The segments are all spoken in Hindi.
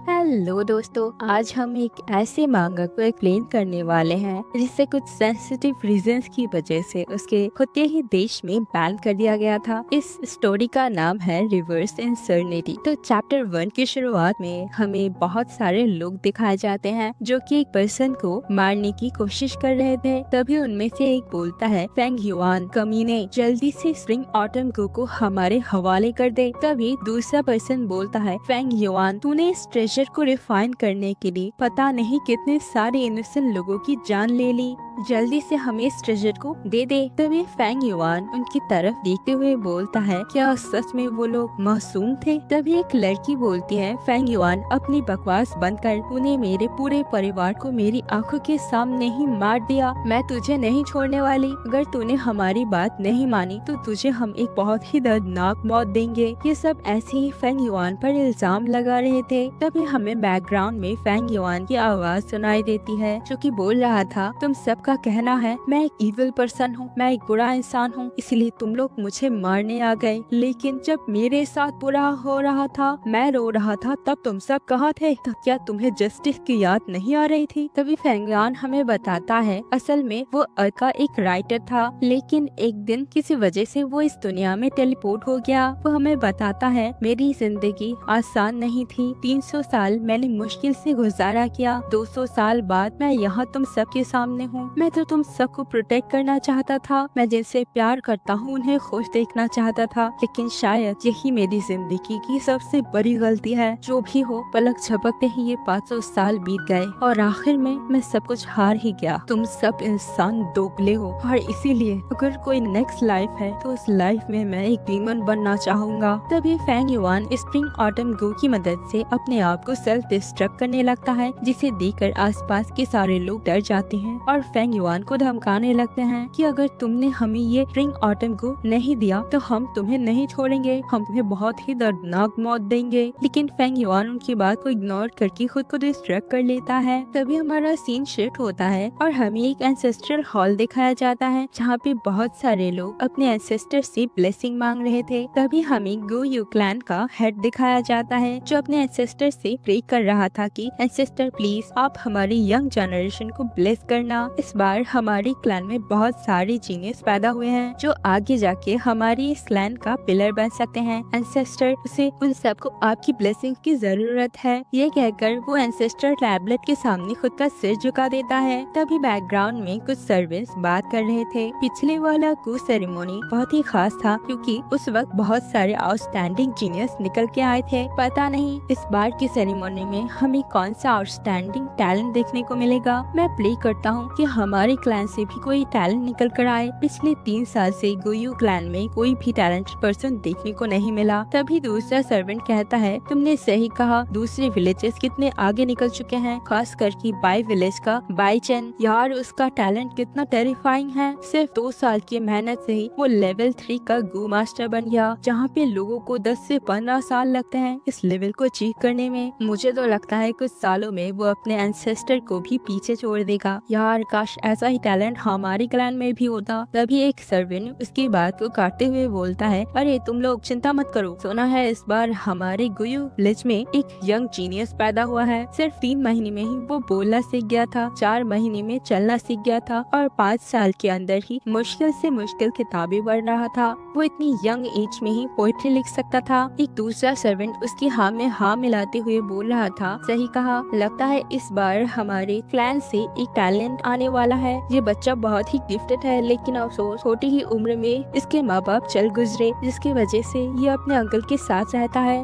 हेलो दोस्तों, आज हम एक ऐसे मांगा को एक्सप्लेन करने वाले हैं जिससे कुछ सेंसिटिव रीजंस की वजह से उसके खुद के ही देश में बैन कर दिया गया था। इस स्टोरी का नाम है रिवर्स इंसर्निटी। तो चैप्टर 1 की शुरुआत में हमें बहुत सारे लोग दिखाए जाते हैं जो कि एक पर्सन को मारने की कोशिश कर रहे थे। तभी उनमें से एक बोलता है, फेंग युआन कमीने, जल्दी से स्प्रिंग ऑटम को हमारे हवाले कर दे। तभी दूसरा पर्सन बोलता है, फेंग युआन, तूने इस ट्रेजर को रिफाइन करने के लिए पता नहीं कितने सारे इनोसेंट लोगों की जान ले ली, जल्दी से हमें इस ट्रेजर को दे दे। तभी फेंग युआन उनकी तरफ देखते हुए बोलता है, क्या सच में वो लोग मासूम थे? तभी एक लड़की बोलती है, फेंग युआन, अपनी बकवास बंद कर, तूने मेरे पूरे परिवार को मेरी आंखों के सामने ही मार दिया। मैं तुझे नहीं छोड़ने वाली। अगर तूने हमारी बात नहीं मानी तो तुझे हम एक बहुत ही दर्दनाक मौत देंगे। ये सब ऐसे ही फेंग युआन पर इल्जाम लगा रहे थे। तभी हमें बैकग्राउंड में फेंग युआन की आवाज सुनाई देती है जो कि बोल रहा था, तुम सबका कहना है मैं एक इविल पर्सन हूँ, मैं एक बुरा इंसान हूँ, इसलिए तुम लोग मुझे मारने आ गए। लेकिन जब मेरे साथ बुरा हो रहा था, मैं रो रहा था, तब तुम सब कहाँ थे? तो क्या तुम्हें जस्टिस की याद नहीं आ रही थी? तभी फेंग युआन हमें बताता है, असल में वो अर्थ का एक राइटर था, लेकिन एक दिन किसी वजह से वो इस दुनिया में टेलीपोर्ट हो गया। वो हमें बताता है, मेरी जिंदगी आसान नहीं थी। 300 साल मैंने मुश्किल से गुजारा किया। 200 साल बाद मैं यहाँ तुम सबके सामने हूँ। मैं तो तुम सबको प्रोटेक्ट करना चाहता था। मैं जिनसे प्यार करता हूँ उन्हें खुश देखना चाहता था, लेकिन शायद यही मेरी जिंदगी की सबसे बड़ी गलती है। जो भी हो, पलक झपकते ही ये 500 साल बीत गए और आखिर में मैं सब कुछ हार ही गया। तुम सब इंसान दोगले हो और इसीलिए अगर कोई नेक्स्ट लाइफ है तो उस लाइफ में मैं एक डीमन बनना चाहूँगा। तभी फेंग युआन स्प्रिंग ऑटम की मदद से अपने आप को सेल्फ डिस्ट्रक्ट करने लगता है, जिसे देखकर आसपास के सारे लोग डर जाते हैं और फेंग युआन को धमकाने लगते हैं कि अगर तुमने हमें ये स्प्रिंग ऑटम नहीं दिया तो हम तुम्हें नहीं छोड़ेंगे, हम तुम्हें बहुत ही दर्दनाक मौत देंगे। लेकिन फेंग युआन उनकी बात को इग्नोर करके खुद को डिस्ट्रैक्ट कर लेता है। तभी हमारा सीन शिफ्ट होता है और हमें एक एंसेस्ट्रल हॉल दिखाया जाता है जहाँ पे बहुत सारे लोग अपने एंसेस्टर से ब्लेसिंग मांग रहे थे। तभी हमें गो यू क्लैन का हेड दिखाया जाता है जो अपने एंसेस्टर से प्रे कर रहा था कि एंसेस्टर प्लीज आप हमारी यंग जनरेशन को ब्लेस करना। इस बार हमारी क्लैन में बहुत सारे जीनियस पैदा हुए हैं जो आगे जाके हमारी इस क्लैन का पिलर बन सकते हैं। एंसेस्टर, उसे उन सबको आपकी ब्लेसिंग की जरूरत है। ये कहकर वो एंसेस्टर टैबलेट के सामने खुद का सिर झुका देता है। तभी बैकग्राउंड में कुछ सर्वेंट्स बात कर रहे थे। पिछले वाला कू सेरेमोनी बहुत ही खास था क्योंकि उस वक्त बहुत सारे आउटस्टैंडिंग जीनियस निकल के आए थे। पता नहीं इस बार की सेरेमोनी में हमें कौन सा आउटस्टैंडिंग टैलेंट देखने को मिलेगा। मैं प्ले करता हूँ कि हमारे क्लैन से भी कोई टैलेंट निकल कर आए। पिछले 3 साल से गोयू क्लैन में कोई भी टैलेंटेड पर्सन देखने को नहीं मिला। तभी दूसरा सर्वेंट कहता है, तुमने सही कहा, दूसरे विलेजेस कितने आगे निकल चुके हैं, खास करके बाई विलेज का बाई चैन। यार उसका टैलेंट कितना टेरिफाइंग है। सिर्फ 2 साल की मेहनत से ही वो लेवल 3 का गो मास्टर बन गया, जहाँ पे लोगों को 10 से 15 साल लगते हैं इस लेवल को अचीव करने में। मुझे तो लगता है कुछ सालों में वो अपने एंसेस्टर को भी पीछे छोड़ देगा। यार काश ऐसा ही टैलेंट हमारी क्लैन में भी होता। तभी एक सर्वेंट उसकी बात को काटते हुए बोलता है, अरे तुम लोग चिंता मत करो, सुना है इस बार हमारे गुयू विलेज में एक यंग जीनियस पैदा हुआ है। सिर्फ 3 महीने में ही वो बोलना सीख गया था, 4 महीने में चलना सीख गया था और 5 साल के अंदर ही मुश्किल से मुश्किल किताबें पढ़ रहा था। वो इतनी यंग एज में ही पोएट्री लिख सकता था। एक दूसरा सर्वेंट उसकी हाँ में हाँ मिलाते हुए बोल रहा था, सही कहा, लगता है इस बार हमारे क्लैन से एक टैलेंट आने वाला है। ये बच्चा बहुत ही गिफ्टेड है, लेकिन अफसोस छोटी ही उम्र में इसके माँ बाप चल गुजरे, जिसकी वजह से ये अपने अंकल के साथ रहता है।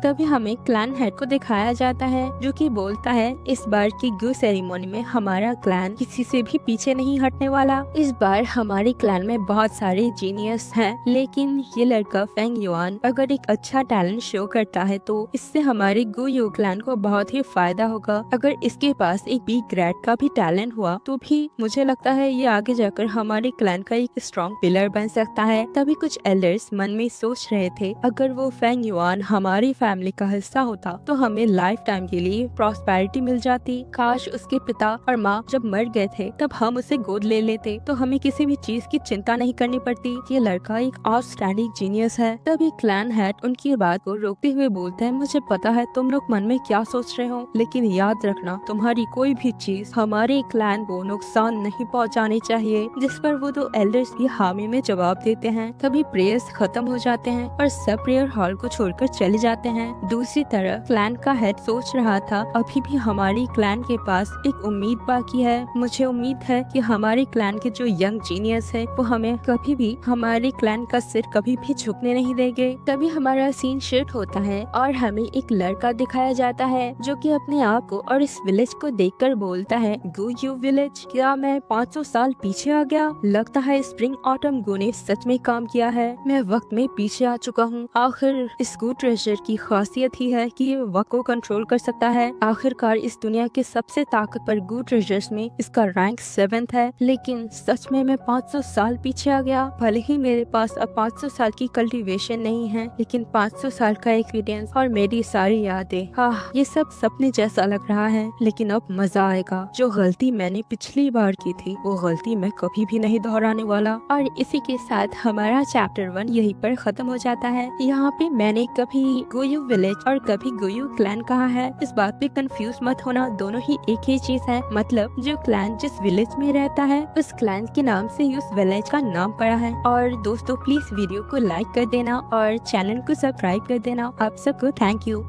तभी हमें क्लैन हेड को दिखाया जाता है जो कि बोलता है, इस बार की गू सेरेमोनी में हमारा क्लैन किसी से भी पीछे नहीं हटने वाला। इस बार हमारे क्लैन में बहुत सारे जीनियस हैं, लेकिन ये लड़का फेंग युआन अगर एक अच्छा टैलेंट शो करता है तो इससे हमारे गू यू क्लैन को बहुत ही फायदा होगा। अगर इसके पास एक बी ग्रेड का भी टैलेंट हुआ तो भी मुझे लगता है ये आगे जाकर हमारे क्लैन का एक स्ट्रॉन्ग पिलर बन सकता है। तभी कुछ एल्डर्स मन में सोच रहे थे, अगर वो फेंग युआन हमारी फैमिली का हिस्सा होता तो हमें लाइफ टाइम के लिए प्रॉस्पेरिटी मिल जाती। काश उसके पिता और माँ जब मर गए थे तब हम उसे गोद ले लेते तो हमें किसी भी चीज की चिंता नहीं करनी पड़ती। ये लड़का एक आउटस्टैंडिंग जीनियस है। तभी क्लैन हेड उनकी बात को रोकते हुए बोलते हैं, मुझे पता है तुम लोग मन में क्या सोच रहे हो, लेकिन याद रखना तुम्हारी कोई भी चीज हमारे क्लैन को नुकसान नहीं पहुंचानी चाहिए। जिस पर वो दो एल्डर्स भी हामी में जवाब देते हैं। तभी प्रेयर्स खत्म हो जाते हैं और सब प्रेयर हॉल को छोड़कर चले जाते हैं। दूसरी तरफ क्लैन का हेड सोच रहा था, अभी भी हमारी क्लैन के पास एक उम्मीद बाकी है। मुझे उम्मीद है कि हमारे क्लैन के जो यंग जीनियस है वो हमें कभी भी हमारे क्लैन का सिर कभी भी झुकने नहीं देंगे। तभी हमारा सीन शिफ्ट होता है और हमें एक लड़का दिखाया जाता है जो कि अपने आप को और इस विलेज को देखकर बोलता है, गो यू विलेज, क्या मैं 500 साल पीछे आ गया? लगता है स्प्रिंग ऑटम गो ने सच में काम किया है। मैं वक्त में पीछे आ चुका हूँ। आखिर इस गो ट्रेजर की खासियत ही है कि ये वक्त को कंट्रोल कर सकता है। आखिरकार इस दुनिया के सबसे ताकतवर गो ट्रेजर्स में इसका रैंक 7th है। लेकिन सच में मैं 500 साल पीछे आ गया। भले ही मेरे पास अब 500 साल की कल्टीवेशन नहीं है, लेकिन 500 साल का एक्सपीरियंस और मेरी सारी यादें। ये सब सपने जैसा लग रहा है, लेकिन अब मजा आएगा। जो गलती मैंने पिछली बार की थी वो गलती मैं कभी भी नहीं दोहराने वाला। और इसी के साथ हमारा चैप्टर 1 यहीं पर खत्म हो जाता है। यहाँ पे मैंने कभी गोयू विलेज और कभी गोयू क्लैन कहा है, इस बात पे कंफ्यूज मत होना, दोनों ही एक ही चीज है। मतलब जो क्लैन जिस विलेज में रहता है उस क्लैन के नाम से ही उस विलेज का नाम पड़ा है। और दोस्तों प्लीज वीडियो को लाइक कर देना और चैनल को सब्सक्राइब कर देना। आप सबको थैंक यू।